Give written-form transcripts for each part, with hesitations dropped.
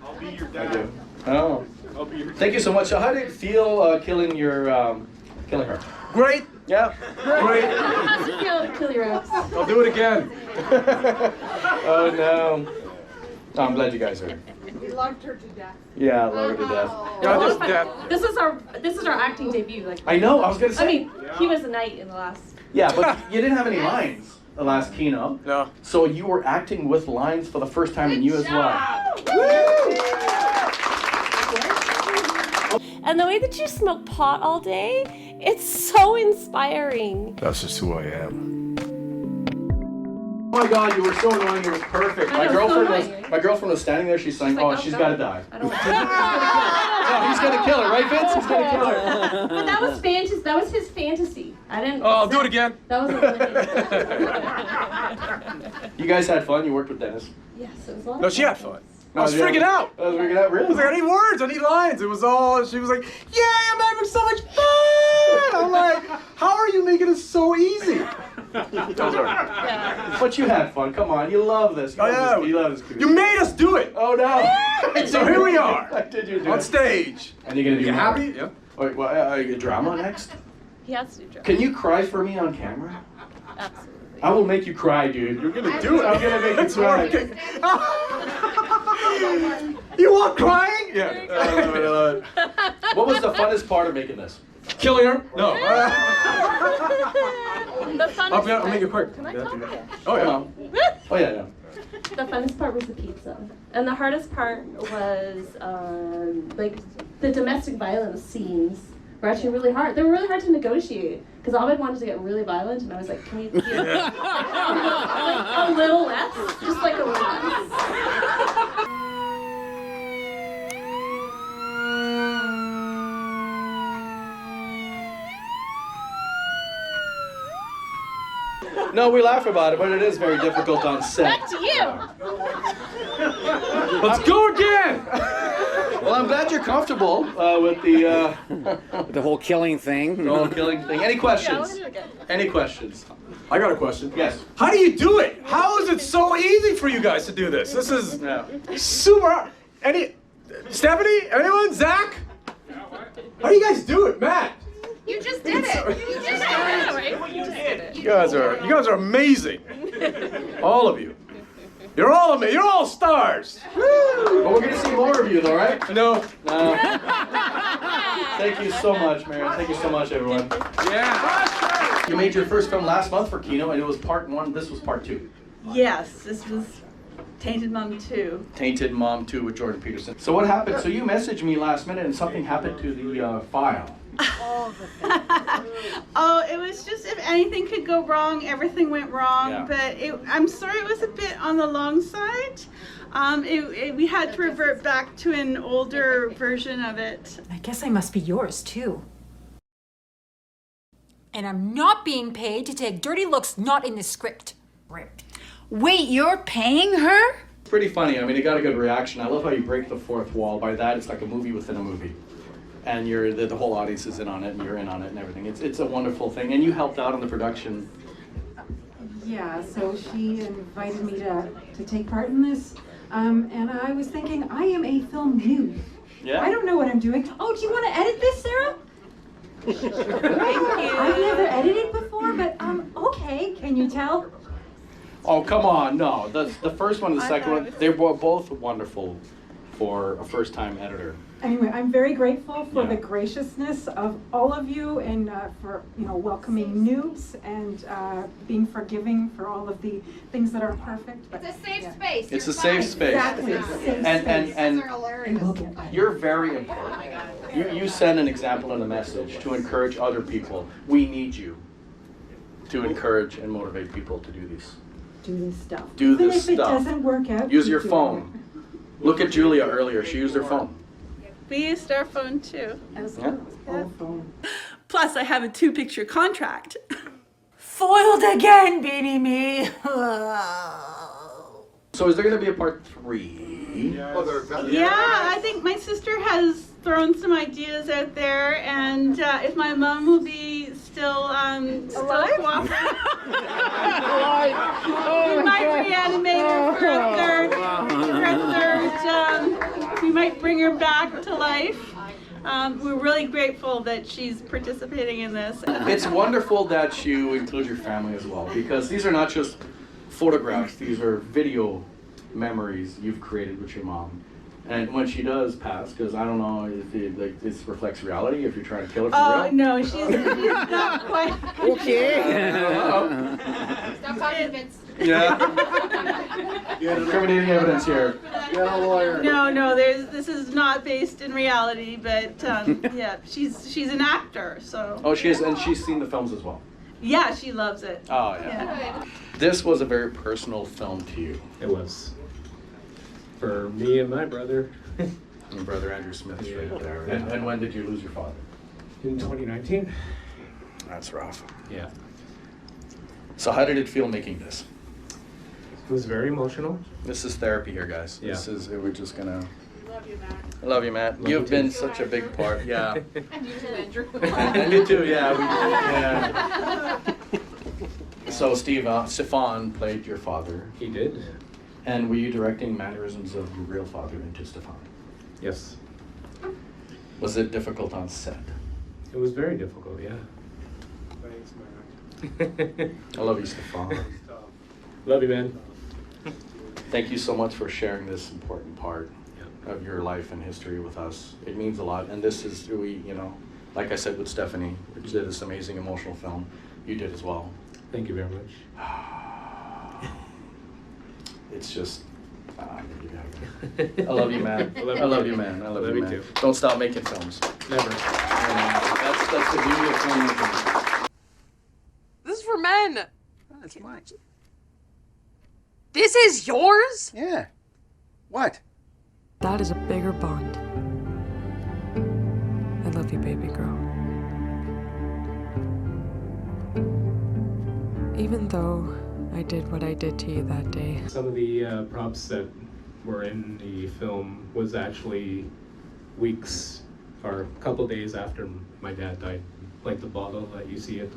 I'll be your dad. Oh. Thank you so much. So how did it feel killing her? Great. Yeah. Great. How's it feel to kill your ex? I'll do it again. Oh no. Oh, I'm glad you guys are. We loved her to death. Yeah, I love her to death. Yeah, just death. This is our acting debut. Like I know. I was gonna say. I mean, he was a knight in the last. Yeah, but you didn't have any lines the last Kino. No. So you were acting with lines for the first time, and you as well. And the way that you smoke pot all day, it's so inspiring. That's just who I am. Oh my God, you were so annoying. You were perfect. My girlfriend was standing there. She's saying, "Oh, she's got to die." I don't want No, he's gonna kill her, right, Vince? He's gonna kill her. But that was fantasy. That was his fantasy. I didn't. Oh, I'll do it again. That was. You guys had fun. You worked with Dennis. Yes, it was a lot. No, she had fun. I was yeah. freaking out. I was freaking out, I was like, I really? need words, I need lines. It was all, she was like, yeah, I'm having so much fun. I'm like, how are you making it so easy? Yeah. But you had fun. Come on, you love this. You love this. You made us do it. Oh no! So here we are. Did you do On it? stage. And you're gonna do You more? happy? Yeah. Wait, well, drama next? He has to do drugs. Can you cry for me on camera? Absolutely. I will make you cry, dude. You're gonna do it. I'm gonna make you cry. You want crying? Yeah. What was the funnest part of making this? Killing her? No. The funnest. I'll make it quick. Can I talk? Oh yeah. Oh yeah. The funnest part was the pizza, and the hardest part was like the domestic violence scenes were actually really hard. They were really hard to negotiate because Ahmed wanted to get really violent, and I was like, "Can we like, a little less? Just like a little less." No, we laugh about it, but it is very difficult on set. Back to you. Let's go again. Well, I'm glad you're comfortable with the The whole killing thing. whole killing thing. Any Yeah, I questions? want to do it again. Any questions? I got a question. Yes. How do you do it? How is it so easy for you guys to do this? This is Yeah. super hard. Stephanie? Anyone? Zach? How do you guys do it, Matt? You just did it. You just did Yeah, it. right? You just did it. You guys are amazing. All of you. You're all amazing. You're all stars. But we're gonna see more of you, though, right? No. No. Thank you so much, Marion. Thank you so much, everyone. Yeah. You made your first film last month for Kino, and it was part 1. This was part 2. Yes, this was Tainted Mom 2. Tainted Mom 2 with Jordan Peterson. So what happened? So you messaged me last minute, and something happened to the file. Oh, it was just if anything could go wrong, everything went wrong. Yeah. But I'm sorry it was a bit on the long side. We had to revert back to an older version of it. I guess I must be yours, too. And I'm not being paid to take dirty looks not in the script. Ripped. Wait, you're paying her? It's pretty funny. I mean, it got a good reaction. I love how you break the fourth wall. By that, it's like a movie within a movie. And the whole audience is in on it, and you're in on it and everything. It's a wonderful thing. And you helped out on the production. Yeah, so she invited me to take part in this. And I was thinking, I am a film noob. Yeah? I don't know what I'm doing. Oh, do you want to edit this, Sarah? I've never edited before, but okay, can you tell? Oh, come on. No, the first one and the second one, they were both wonderful for a first-time editor. Anyway, I'm very grateful for Yeah. the graciousness of all of you and for welcoming noobs and being forgiving for all of the things that aren't perfect. But, It's a safe space. It's a You're safe fine. space. Exactly. Safe And space. and you're very important. You send an example and a message to encourage other people. We need you to encourage and motivate people to do this. Do this stuff. Do Even this if it stuff. doesn't work out. Use keep your doing phone. Look at Julia earlier. She used her phone. We used our phone too. Yeah. Oh, phone. Plus, I have a 2-picture contract. Foiled again, beanie me. So is there going to be a part 3? Yeah, I think my sister has thrown some ideas out there, and if my mom will be still alive, we might reanimate her for a third might bring her back to life. We're really grateful that she's participating in this. It's wonderful that you include your family as well, because these are not just photographs, these are video memories you've created with your mom. And when she does pass, because I don't know if this reflects reality, if you're trying to kill her for Oh, real. no, she's not quite. Okay. Stop talking, Vince. Yeah. Incriminating evidence here. Get a lawyer. No, this is not based in reality, but yeah, she's an actor, so. Oh, she is, and she's seen the films as well. Yeah, she loves it. Oh, yeah. This was a very personal film to you. It was. For me and my brother. Your brother Andrew Smith is right there. And when did you lose your father? In 2019. That's rough. Yeah. So how did it feel making this? It was very emotional. This is therapy here, guys. Yeah. We're just gonna... Love you, Matt. I love you, Matt. Love You've you been too. such a big part. Yeah. And you too, Andrew. And you too, yeah. So Stefan played your father. He did. And were you directing mannerisms of your real father into Stefan? Yes. Was it difficult on set? It was very difficult, yeah. I love you, Stefan. Love you, man. Thank you so much for sharing this important part of your life and history with us. It means a lot. And this is, like I said with Stephanie, which did this amazing emotional film, you did as well. Thank you very much. It's just, I love you, man. I love you, man. I love you, man. Too. Don't stop making films. Never. That's the beauty of filmmaking. This is for men. Oh, that's mine. This is yours? Yeah. What? That is a bigger bond. I love you, baby girl. Even though I did what I did to you that day. Some of the props that were in the film was actually weeks or a couple days after my dad died. Like the bottle that you see in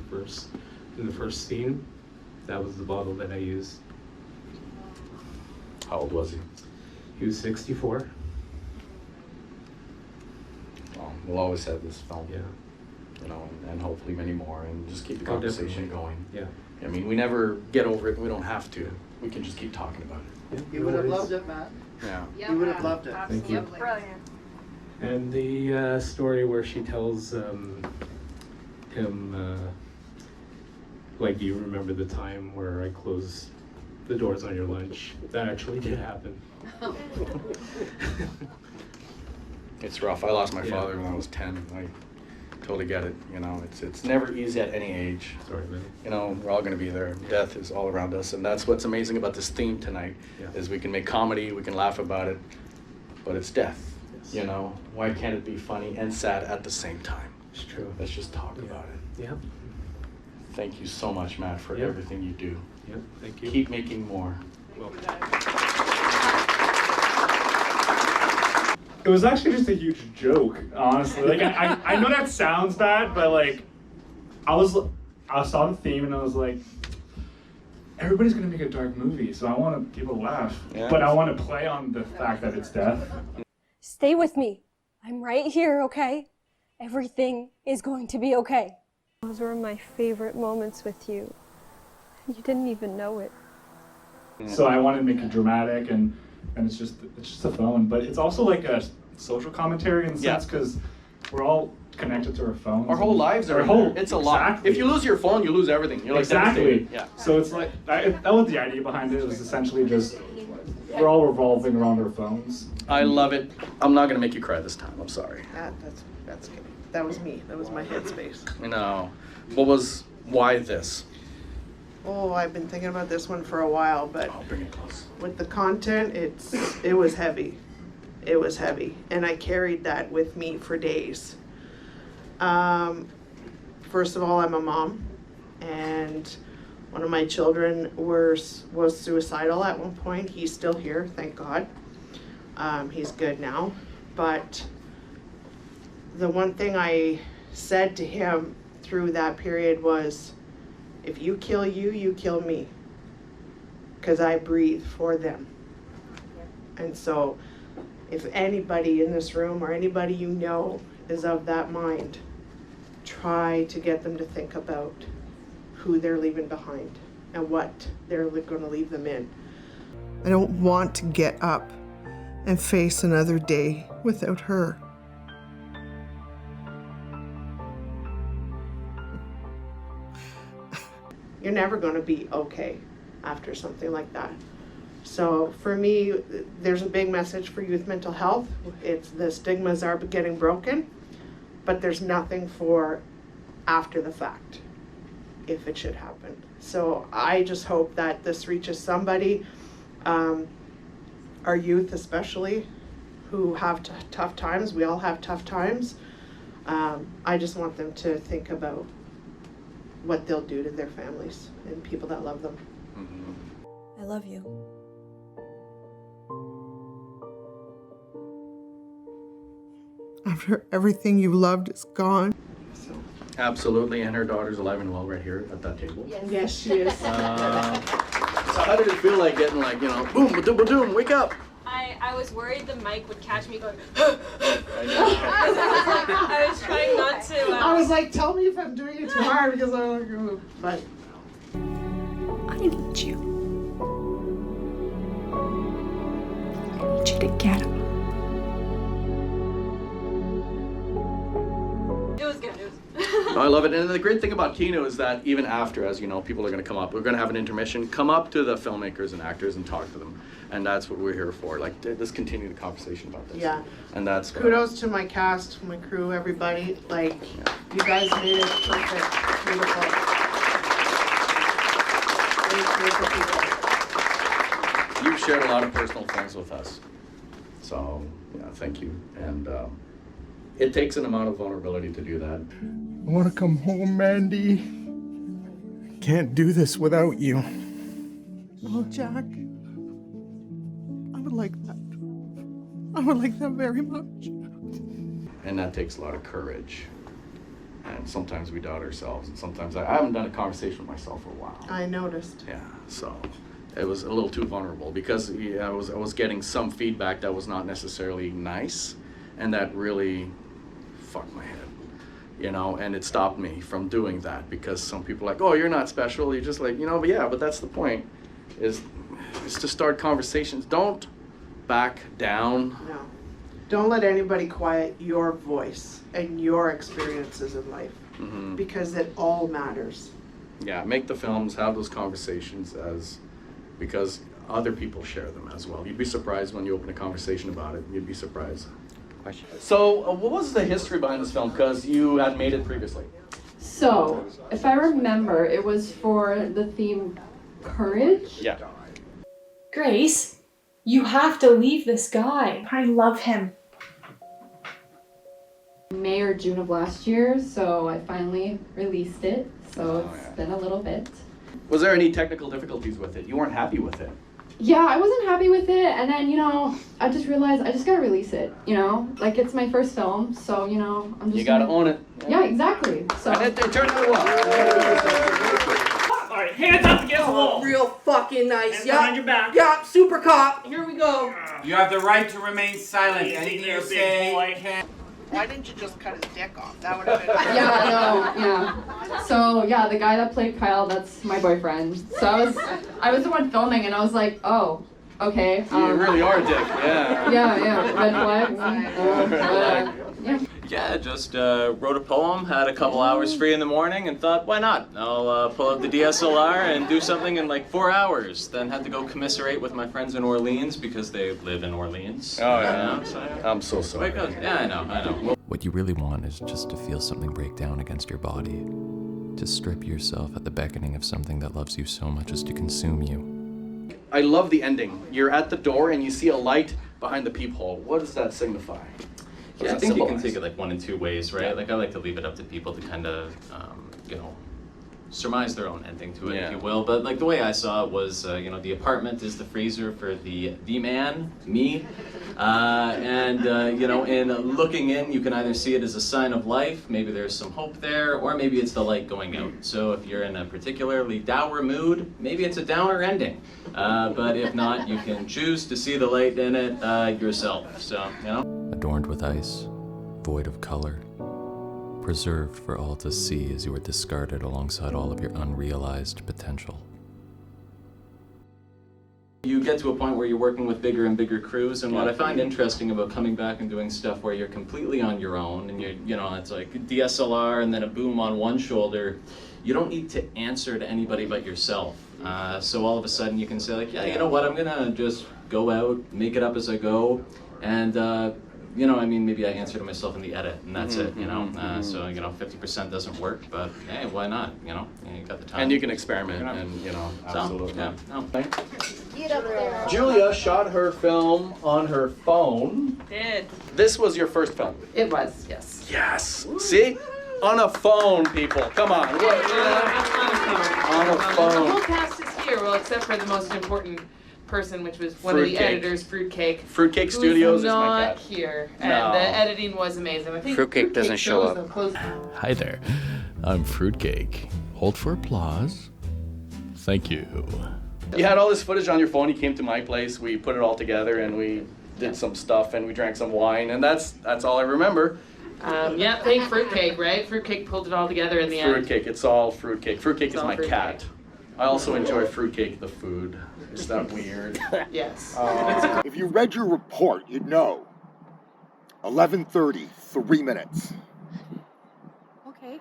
the first scene, that was the bottle that I used. How old was he? He was 64. Well, we'll always have this film. Yeah. And hopefully many more, and just keep the Oh, conversation definitely. going. Yeah. I mean, we never get over it. We don't have to. We can just keep talking about it. Yeah, You would have loved it, Matt. Yeah. You would have loved it. Thank you. Brilliant. And the story where she tells him, like, do you remember the time where I closed the doors on your lunch? That actually did happen. It's rough. I lost my Yeah. father when I was 10. I totally get it. It's never easy at any age. Sorry, man. We're all going to be there. Death is all around us, and that's what's amazing about this theme tonight. Yeah. Is we can make comedy, we can laugh about it, but it's death. Yes. Why can't it be funny and sad at the same time? It's true. Let's just talk about it. Yeah. Thank you so much, Matt, for Yeah. everything you do. Yeah. Thank you. Keep making more. Well, It was actually just a huge joke, honestly. Like I know that sounds bad, but like I saw the theme and I was like, everybody's gonna make a dark movie, so I want people to laugh, but I want to play on the fact that it's death. Stay with me. I'm right here, okay? Everything is going to be okay. Those were my favorite moments with you. You didn't even know it. So I wanted to make it dramatic, and it's just a phone, but it's also like a social commentary in the sense because we're all connected to our phones. Our whole lives are. It's a lot. Exactly. If you lose your phone, you lose everything. You're like Exactly. devastated. Yeah. So it's like that was the idea behind it. It was essentially just we're all revolving around our phones. I love it. I'm not gonna make you cry this time. I'm sorry. That's good. That was me. That was my headspace. Why this? Oh, I've been thinking about this one for a while, but I'll bring it close. with the content, it was heavy. It was heavy, and I carried that with me for days. First of all, I'm a mom, and one of my children was suicidal at one point. He's still here, thank God. He's good now, but the one thing I said to him through that period was, if you kill you, you kill me, because I breathe for them. And so If anybody in this room or anybody you know is of that mind, try to get them to think about who they're leaving behind and what they're going to leave them in. I don't want to get up and face another day without her. You're never going to be okay after something like that. So for me, there's a big message for youth mental health. It's the stigmas are getting broken, but there's nothing for after the fact, if it should happen. So I just hope that this reaches somebody, our youth especially, who have tough times. We all have tough times. I just want them to think about what they'll do to their families and people that love them. I love you. After everything you loved is gone. Absolutely, and her daughter's alive and well right here at that table. Yes, she is. So how did it feel like getting like, boom, ba-doom, ba-doom, wake up? I was worried the mic would catch me going. I was trying not to. I was like, tell me if I'm doing it too hard because I'm like, but I need you. I need you to get him. It was good. I love it. And the great thing about Kino is that even after, as you know, people are going to come up. We're going to have an intermission. Come up to the filmmakers and actors and talk to them. And that's what we're here for. Like, let's continue the conversation about this. yeah. And that's Kudos to my cast, my crew, everybody. Like, you guys made it perfect. Beautiful. You've shared a lot of personal things with us. So, yeah, thank you. And it takes an amount of vulnerability to do that. I want to come home, Mandy. Can't do this without you. Oh, Jack. I would like that. I would like that very much. And that takes a lot of courage. And sometimes we doubt ourselves. And sometimes I haven't done a conversation with myself for a while. I noticed. Yeah, so it was a little too vulnerable because I was getting some feedback that was not necessarily nice, and that really fucked my head. And it stopped me from doing that because some people are like, oh, you're not special. You're just like, but yeah, but that's the point, is to start conversations. Don't back down. No. Don't let anybody quiet your voice and your experiences in life, because it all matters. Yeah, make the films, have those conversations because other people share them as well. You'd be surprised when you open a conversation about it. You'd be surprised. So, what was the history behind this film? Because you had made it previously. So, if I remember, it was for the theme courage. Yeah. Grace, you have to leave this guy. I love him. May or June of last year, so I finally released it. So it's been a little bit. Was there any technical difficulties with it? You weren't happy with it? Yeah, I wasn't happy with it, and then, I just realized I just gotta release it, like it's my first film, so, I'm just... You gotta own it. Yeah, exactly, so... And it turned out well. Alright, hands up against the wall. Real fucking nice. Hands behind your back. Yeah, super cop. Here we go. You have the right to remain silent. Easy Anything there, you big say boy. can... Why didn't you just cut his dick off? That would have been... Yeah. So, yeah, the guy that played Kyle, that's my boyfriend. So I was the one filming, and I was like, oh, okay. You really are a dick, yeah. Yeah, red flag. Yeah. Yeah, just wrote a poem, had a couple hours free in the morning, and thought, why not? I'll pull out the DSLR and do something in like 4 hours. Then had to go commiserate with my friends in Orleans because they live in Orleans. Oh, yeah. So, I'm so sorry. Yeah, I know. What you really want is just to feel something break down against your body. To strip yourself at the beckoning of something that loves you so much as to consume you. I love the ending. You're at the door and you see a light behind the peephole. What does that signify? Yeah, I think you can take it like one in two ways, right? Like I like to leave it up to people to kind of, surmise their own ending to it, if you will. But like the way I saw it was, you know, the apartment is the freezer for the man, me, and you know, in looking in, you can either see it as a sign of life, maybe there's some hope there, or maybe it's the light going out. So if you're in a particularly dour mood, maybe it's a downer ending. But if not, you can choose to see the light in it yourself. So, you know. Adorned with ice, void of color, preserved for all to see as you were discarded alongside all of your unrealized potential. You get to a point where you're working with bigger and bigger crews, and what I find interesting about coming back and doing stuff where you're completely on your own, and you know, it's like DSLR and then a boom on one shoulder, you don't need to answer to anybody but yourself. So all of a sudden you can say like, yeah, you know what, I'm gonna just go out, make it up as I go, and you know, I mean, maybe I answer to myself in the edit, and that's it, you know. So, you know, 50% doesn't work, but hey, why not, you know? You got the time. And you can experiment, and, you know, absolutely. So, yeah, no. Get up there. Julia shot her film on her phone. Did. This was your first film? It was, yes. Yes. See? On a phone, people. Come on. What? On a The phone. whole cast is here, well, except for the most important person, which was one of the editors, Fruitcake. Fruitcake Studios is my not cat. here, and No. the editing was amazing. I think Fruitcake doesn't show shows up. them close. Hi there, I'm Fruitcake. Hold for applause. Thank you. You had all this footage on your phone. You came to my place. We put it all together, and we did some stuff, and we drank some wine, and that's all I remember. Yeah, thank Fruitcake, right? Fruitcake pulled it all together in the end. Fruitcake. It's all Fruitcake. Fruitcake is all my Fruitcake. cat. I also enjoy Fruitcake, the food. Is that weird? Yes. If you read your report, you'd know. 11:30, 3 minutes. Okay.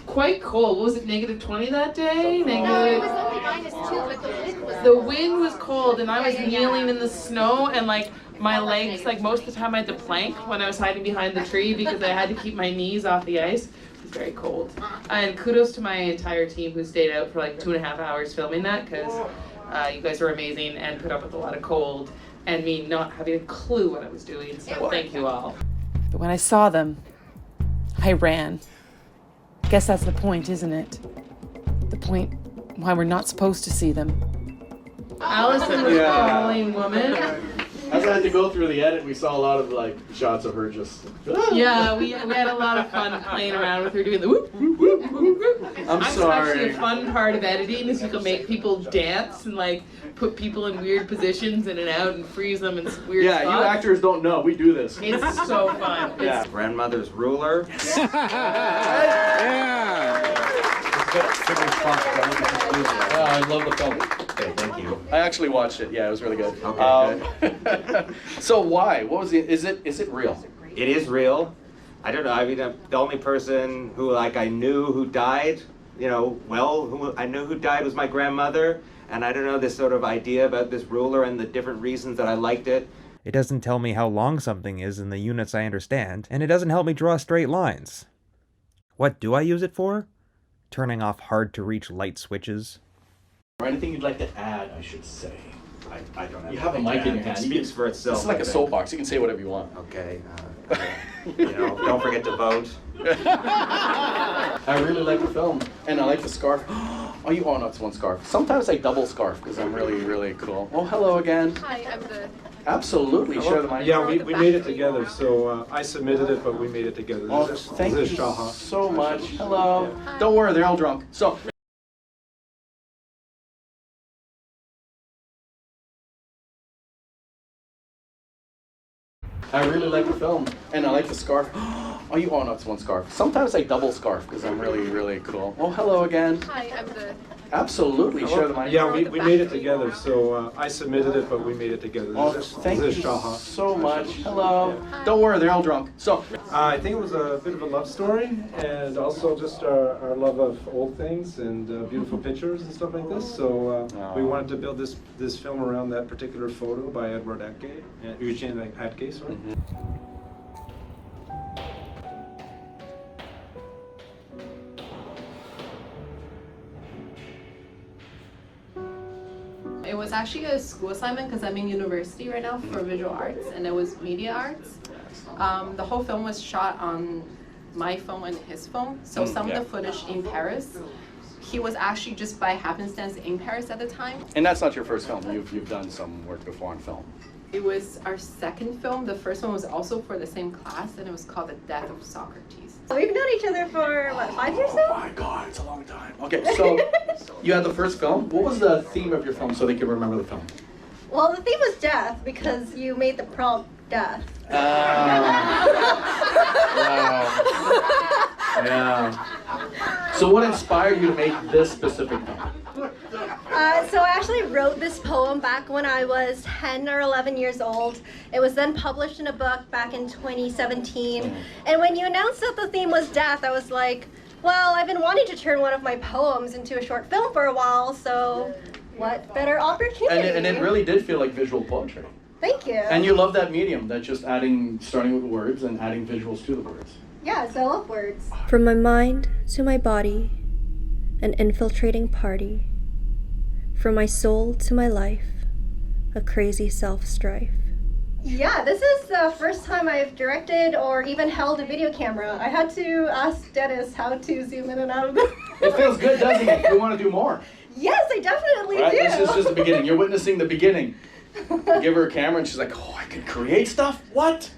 Quite cold. Was it -20 that day? No, it was only -2, but the wind was. The wind was cold, and I was kneeling in the snow, and like my legs, like most of the time I had to plank when I was hiding behind the tree because I had to keep my knees off the ice. It was very cold. And kudos to my entire team who stayed out for like 2.5 hours filming that, because you guys were amazing and put up with a lot of cold and me not having a clue what I was doing. So thank you all. But when I saw them, I ran. Guess that's the point, isn't it? The point why we're not supposed to see them. Allison was calling woman. As I had to go through the edit, we saw a lot of like shots of her just. Yeah, we had a lot of fun playing around with her doing the whoop, whoop, whoop, whoop, whoop. I'm That's sorry. actually a fun part of editing is you can make people dance and like put people in weird positions in and out and freeze them in weird Yeah, spots. you actors don't know. We do this. It's so fun. Yeah. Grandmother's ruler. I love the film. Okay, thank you. I actually watched it. Yeah, it was really good. Okay, So why? What was it? Is it real? It is real. I don't know. I mean, the only person who like I knew who died, you know, well, who I knew who died was my grandmother. And I don't know, this sort of idea about this ruler and the different reasons that I liked it. It doesn't tell me how long something is in the units I understand, and it doesn't help me draw straight lines. What do I use it for? Turning off hard-to-reach light switches? Or anything you'd like to add, I should say. I don't have. You have a mic in your hand. It speaks for itself. It's like I a think. soapbox. You can say whatever you want. Okay. You know, don't forget to vote. I really like the film, and I like the scarf. Oh, no, it's one scarf. Sometimes I double scarf because I'm really, really cool. Oh, hello again. Hi, I'm good. Absolutely, share the mic. Yeah, we made it together, so I submitted it, but we made it together. Oh, This is- thank this you is Shaha. so much. Hello. Don't worry, they're all drunk. So. I really like the film, and I like the scarf. Oh, no, it's one scarf. Sometimes I double scarf because I'm really, really cool. Oh, hello again. Hi, I'm good. Absolutely, share the mic. Yeah, we made it together, so I submitted it, but we made it together. Oh, This thank is you Shaha. so much. Hello. Don't worry, they're all drunk. So. I think it was a bit of a love story, and also just our love of old things and beautiful pictures and stuff like this. So we wanted to build this film around that particular photo by Eugene Atke, sorry. It was actually a school assignment because I'm in university right now for visual arts, and it was media arts. The whole film was shot on my phone and his phone, so some of the footage in Paris he was actually just by happenstance in Paris at the time. And that's not your first film. You've done some work before on film. It was our second film. The first one was also for the same class, and it was called The Death of Socrates. So we've known each other for, what, 5 years now? Oh my God, it's a long time. Okay, so you had the first film. What was the theme of your film so they could remember the film? Well, the theme was death because you made the prompt death. Yeah. So what inspired you to make this specific film? So I actually wrote this poem back when I was 10 or 11 years old. It was then published in a book back in 2017. And when you announced that the theme was death, I was like, well, I've been wanting to turn one of my poems into a short film for a while, so what better opportunity? And it really did feel like visual poetry. Thank you. And you love that medium, that just starting with words and adding visuals to the words. Yes, I love words. From my mind to my body, an infiltrating party. From my soul to my life, a crazy self-strife. Yeah, this is the first time I've directed or even held a video camera. I had to ask Dennis how to zoom in and out of the... It feels good, doesn't it? You want to do more. Yes, I definitely do. This is just the beginning. You're witnessing the beginning. You give her a camera and she's like, oh, I can create stuff? What?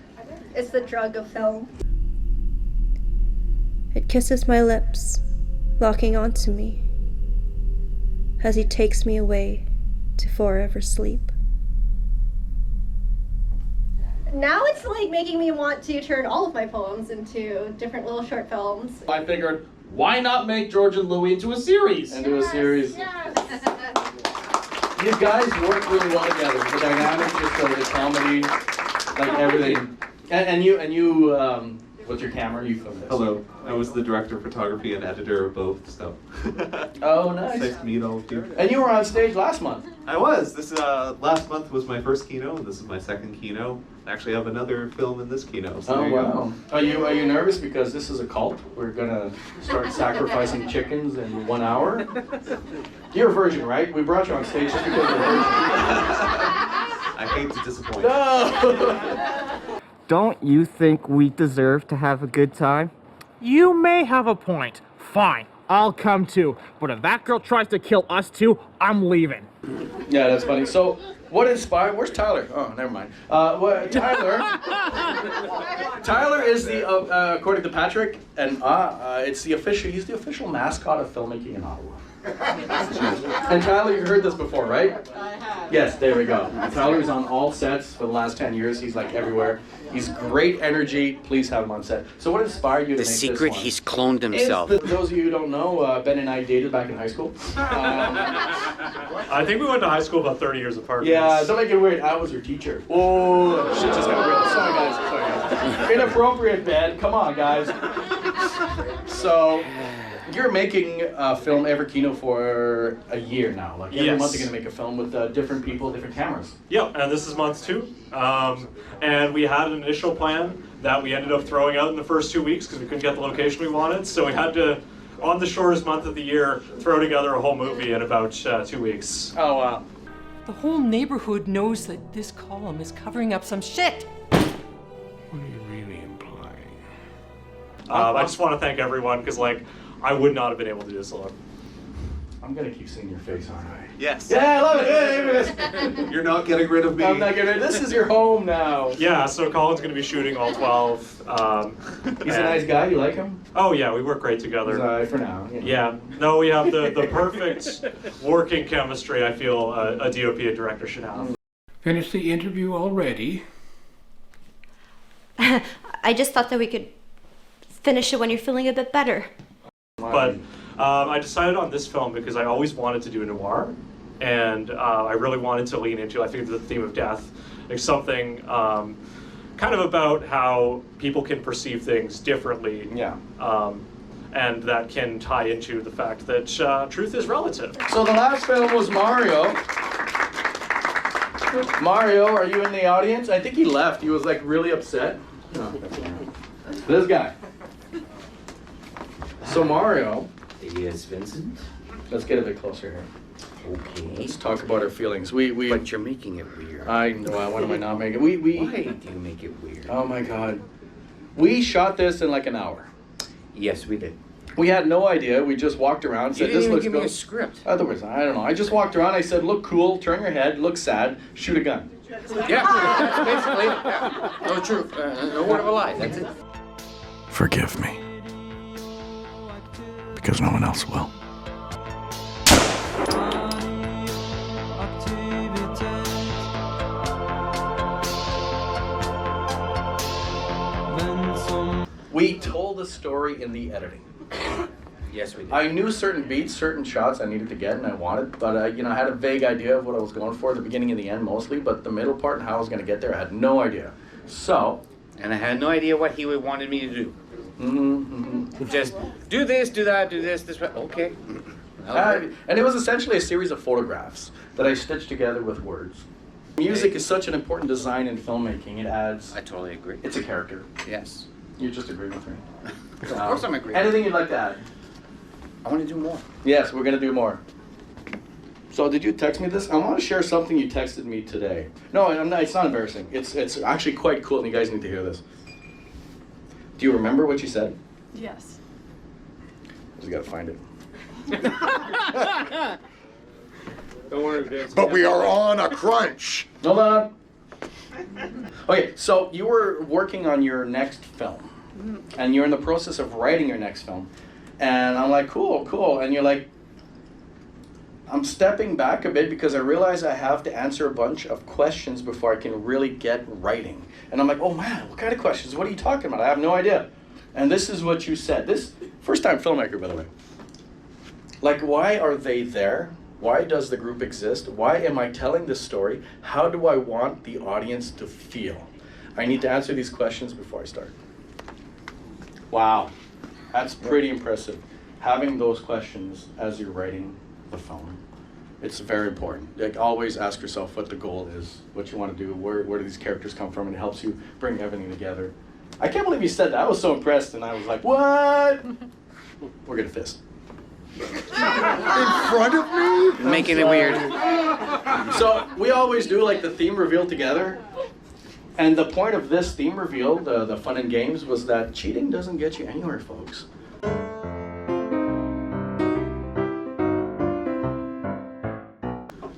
It's the drug of film. It kisses my lips, locking onto me, as he takes me away to forever sleep. Now it's like making me want to turn all of my poems into different little short films. I figured, why not make George and Louie into a series? Into a series. These guys work really well together. The dynamic, just the comedy, like everything. And you, what's your camera? You filmed this. Hello, I was the director of photography and editor of both, so. Oh, nice. Nice to meet all of you. And you were on stage last month. I was. This last month was my first Kino, and this is my second Kino. I actually have another film in this Kino. So Oh wow! Are you nervous because this is a cult? We're gonna start sacrificing chickens in 1 hour. You're a virgin, right? We brought you on stage just because you're a virgin. I hate to disappoint. No. Don't you think we deserve to have a good time? You may have a point. Fine, I'll come too. But if that girl tries to kill us two, I'm leaving. Yeah, that's funny. So, what inspired? Where's Tyler? Oh, never mind. Tyler is the, according to Patrick, and he's the official mascot of filmmaking in Ottawa. And Tyler, you heard this before, right? I have. Yes, there we go. Tyler's on all sets for the last 10 years. He's like everywhere. He's great energy. Please have him on set. So what inspired you to make this one? The secret, he's cloned himself. Those of you who don't know, Ben and I dated back in high school. I think we went to high school about 30 years apart. Yeah, don't make it weird. I was your teacher. Oh, shit just got real. Sorry, guys. Inappropriate, Ben. Come on, guys. So, you're making a film Everquino for a year now. Like every month you're going to make a film with different people, different cameras. Yep, and this is month 2. And we had an initial plan that we ended up throwing out in the first 2 weeks because we couldn't get the location we wanted. So we had to, on the shortest month of the year, throw together a whole movie in about 2 weeks. Oh, wow. The whole neighborhood knows that this column is covering up some shit. What are you really implying? I just want to thank everyone because, like, I would not have been able to do this alone. I'm going to keep seeing your face, aren't I? Yes. Yeah, I love it. You're not getting rid of me. I'm not getting rid of This is your home now. Yeah, so Colin's going to be shooting all 12. He's a nice guy. You like him? Oh, yeah, we work great together. He's all right for now. You know. Yeah. No, we have the perfect working chemistry I feel a DOP and director should have. Finished the interview already? I just thought that we could finish it when you're feeling a bit better. But I decided on this film because I always wanted to do a noir, and I really wanted to lean into, I think, the theme of death. Like something kind of about how people can perceive things differently. Yeah. And that can tie into the fact that truth is relative. So the last film was Mario. Mario, are you in the audience? I think he left. He was like really upset. No, this guy. So Mario. Yes, Vincent. Let's get a bit closer here. Okay. Let's talk about our feelings. But you're making it weird. I know. What am I not making? Why do you make it weird? Oh my God. We shot this in like an hour. Yes, we did. We had no idea. We just walked around and You said, didn't this even looks give cool. me a script. Otherwise, I don't know. I just walked around. I said, look cool, turn your head, look sad, shoot a gun. Yeah, that's basically it. Yeah. No truth, no word of a lie. That's it. Forgive me. Because no one else will. We told the story in the editing. Yes, we did. I knew certain beats, certain shots I needed to get and I wanted, but I had a vague idea of what I was going for at the beginning and the end mostly, but the middle part and how I was going to get there, I had no idea. So. And I had no idea what he wanted me to do. Just do this, do that, do this, this way. Okay. And it was essentially a series of photographs that I stitched together with words. Music is such an important design in filmmaking. It adds. I totally agree. It's a character. Yes. You just agree with me. Of course I'm agreeing. Anything you'd like to add? I want to do more. Yes, we're going to do more. So did you text me this? I want to share something you texted me today. No, I'm not, it's not embarrassing. It's actually quite cool and you guys need to hear this. Do you remember what you said? Yes. I just got to find it. Don't worry, Vince. But we are on a crunch. Hold on. Okay, so you were working on your next film, and you're in the process of writing your next film, and I'm like, cool, and you're like, I'm stepping back a bit because I realize I have to answer a bunch of questions before I can really get writing. And I'm like, oh man, what kind of questions? What are you talking about? I have no idea. And this is what you said. This first-time filmmaker, by the way. Like, why are they there? Why does the group exist? Why am I telling this story? How do I want the audience to feel? I need to answer these questions before I start. Wow, that's pretty impressive. Having those questions as you're writing the film, it's very important. Like, always ask yourself what the goal is, what you want to do, where do these characters come from, and it helps you bring everything together. I can't believe you said that. I was so impressed, and I was like, what? We're gonna fist. In front of me? Making it weird. So we always do like the theme reveal together. And the point of this theme reveal, the fun and games, was that cheating doesn't get you anywhere, folks.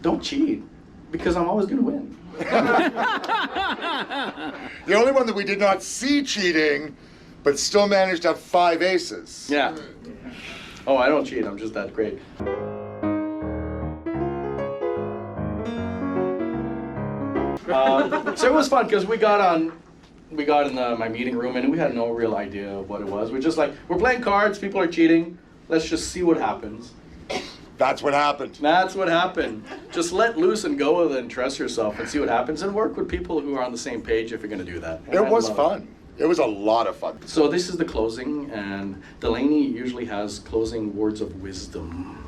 Don't cheat, because I'm always gonna win. The only one that we did not see cheating, but still managed to have 5 aces. Yeah. Oh, I don't cheat, I'm just that great. So it was fun because we got in my meeting room and we had no real idea of what it was. We're just like, we're playing cards, people are cheating, let's just see what happens. That's what happened. That's what happened. Just let loose and go with it and trust yourself and see what happens and work with people who are on the same page if you're going to do that. It was fun. It was a lot of fun. So this is the closing, and Delaney usually has closing words of wisdom.